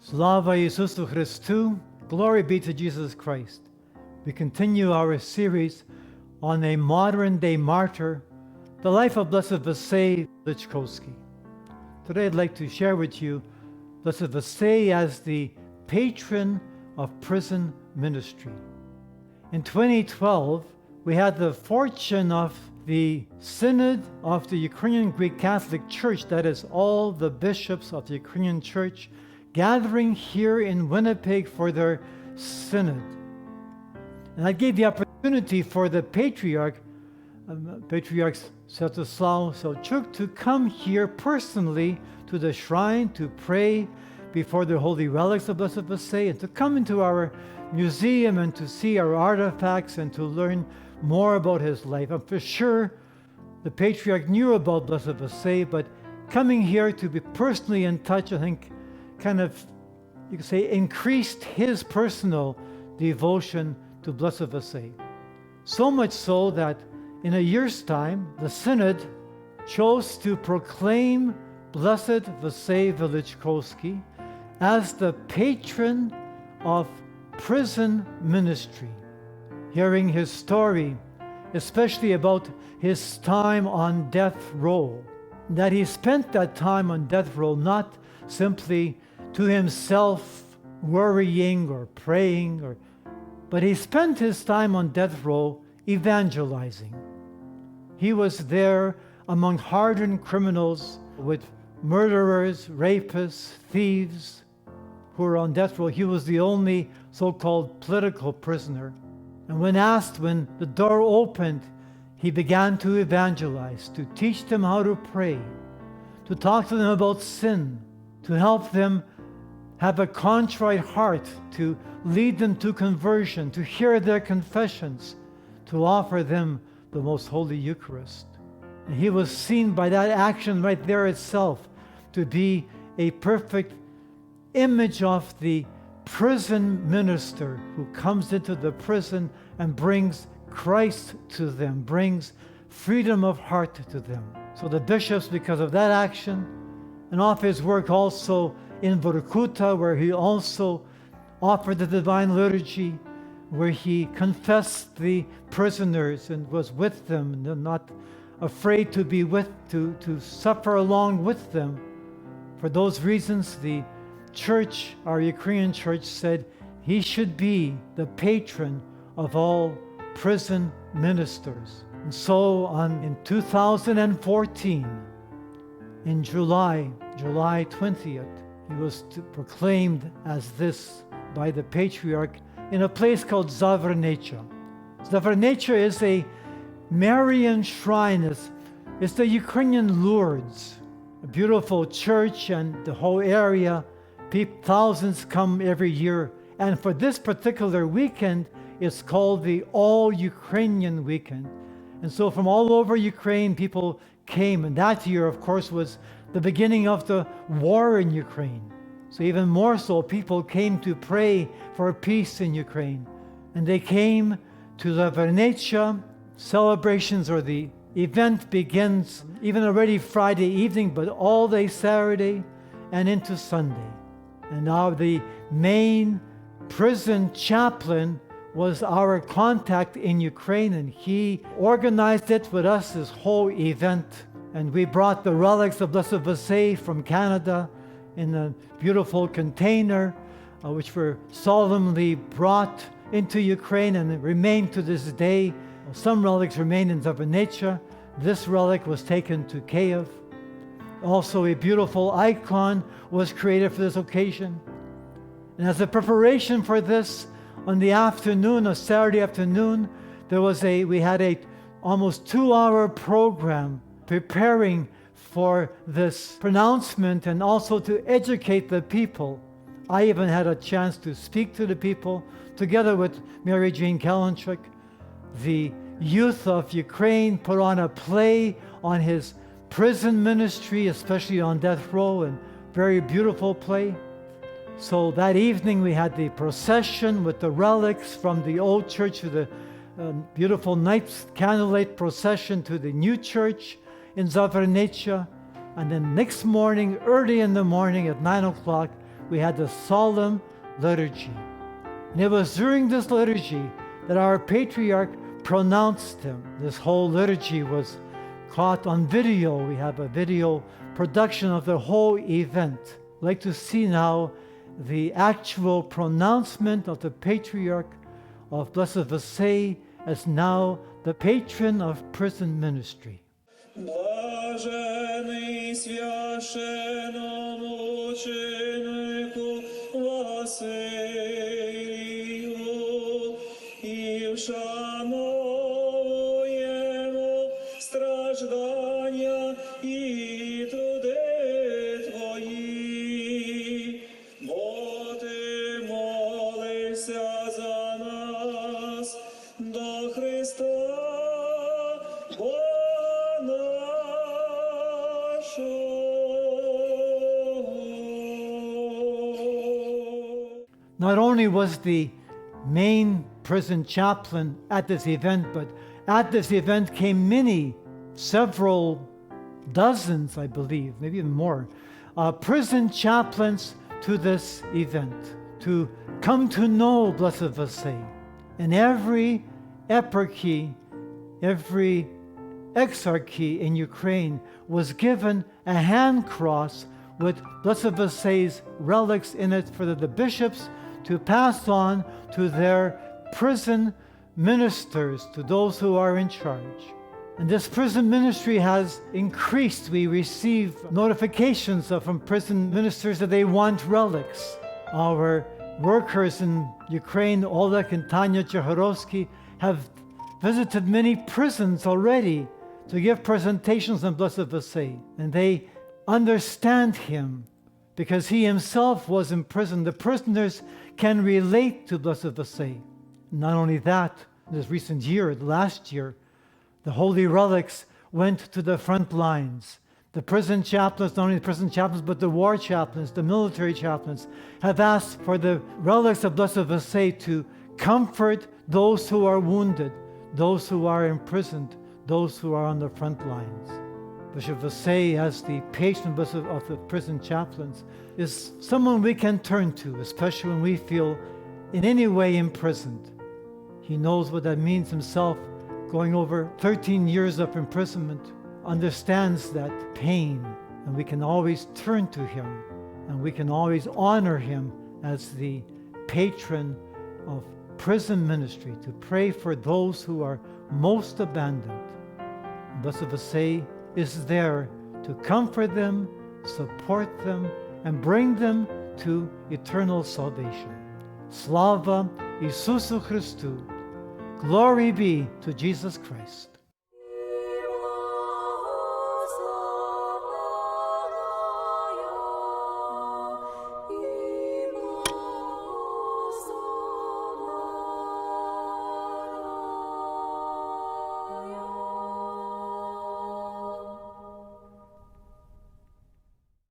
Slava Isusu Christu, glory be to Jesus Christ. We continue our series on a modern-day martyr, the life of Blessed Vasily Velychkovsky. Today I'd like to share with you Blessed Vasily as the patron of prison ministry. In 2012, we had the fortune of the Synod of the Ukrainian Greek Catholic Church, that is, all the bishops of the Ukrainian Church, gathering here in Winnipeg for their synod. And I gave the opportunity for the Patriarch Sviatoslav Shevchuk to come here personally to the shrine to pray before the holy relics of Blessed Vasily, and to come into our museum and to see our artifacts and to learn more about his life. I'm for sure the Patriarch knew about Blessed Vasily, but coming here to be personally in touch, I think, kind of, you could say, increased his personal devotion to Blessed Vasily. So much so that in a year's time, the Synod chose to proclaim Blessed Vasily Velychkovsky as the patron of prison ministry. Hearing his story, especially about his time on death row, that he spent that time on death row not simply to himself worrying or praying, but he spent his time on death row evangelizing. He was there among hardened criminals, with murderers, rapists, thieves who were on death row. He was the only so-called political prisoner. And when asked, when the door opened, he began to evangelize, to teach them how to pray, to talk to them about sin, to help them have a contrite heart, to lead them to conversion, to hear their confessions, to offer them the most holy Eucharist. And he was seen by that action right there itself to be a perfect image of the prison minister who comes into the prison and brings Christ to them, brings freedom of heart to them. So the bishops, because of that action, and of his work also in Vorkuta, where he also offered the divine liturgy, where he confessed the prisoners and was with them, and not afraid to be to suffer along with them. For those reasons, the church, our Ukrainian church, said he should be the patron of all prison ministers. And so in 2014, in July 20th, he was proclaimed as this by the Patriarch in a place called Zavranecha. Zavranecha is a Marian shrine. It's the Ukrainian Lourdes, a beautiful church, and the whole area, thousands come every year. And for this particular weekend, it's called the All-Ukrainian Weekend. And so from all over Ukraine, people came. And that year, of course, was the beginning of the war in Ukraine. So even more so, people came to pray for peace in Ukraine. And they came to the Zavranecha celebrations, or the event begins even already Friday evening, but all day Saturday and into Sunday. And now the main prison chaplain was our contact in Ukraine, and he organized it with us, this whole event. And we brought the relics of Blessed Vasily from Canada in a beautiful container, which were solemnly brought into Ukraine and remain to this day. Some relics remain in Zavranecha. This relic was taken to Kiev. Also, a beautiful icon was created for this occasion. And as a preparation for this, on the afternoon, a Saturday afternoon, we had a almost 2-hour program preparing for this pronouncement and also to educate the people. I even had a chance to speak to the people together with Mary Jane Kalinchuk. The youth of Ukraine put on a play on his prison ministry, especially on death row, and very beautiful play. So that evening we had the procession with the relics from the old church to the beautiful night candlelight procession to the new church in Zavranecha. And then next morning, early in the morning at 9 o'clock, we had the solemn liturgy. And it was during this liturgy that our Patriarch pronounced him. This whole liturgy was caught on video. We have a video production of the whole event. I'd like to see now the actual pronouncement of the Patriarch of Blessed Vasey as now the patron of prison ministry. Блажений священномученику Василію, і вшановуємо страждання і труди Твої, бо Ти молився за нас до Христа, Not only was the main prison chaplain at this event, but at this event came several dozens, I believe, maybe even more, prison chaplains to this event, to come to know Blessed Vasey. And every eparchy, every exarchy in Ukraine was given a hand cross with Blessed Vasey's relics in it for the bishops to pass on to their prison ministers, to those who are in charge. And this prison ministry has increased. We receive notifications from prison ministers that they want relics. Our workers in Ukraine, Oleg and Tanya Chehorovsky, have visited many prisons already to give presentations on Blessed Vasey. And they understand him because he himself was in prison. The prisoners can relate to Blessed Vasey. Not only that, this recent year, last year, the holy relics went to the front lines. The prison chaplains, not only the prison chaplains, but the war chaplains, the military chaplains, have asked for the relics of Blessed Vasey to comfort those who are wounded, those who are imprisoned, those who are on the front lines. Bishop Vasey, as the patron of the prison chaplains, is someone we can turn to, especially when we feel in any way imprisoned. He knows what that means himself, going over 13 years of imprisonment, understands that pain, and we can always turn to him, and we can always honor him as the patron of prison ministry, to pray for those who are most abandoned. Blessed Vasey is there to comfort them, support them, and bring them to eternal salvation. Slava Isusu Christu. Glory be to Jesus Christ.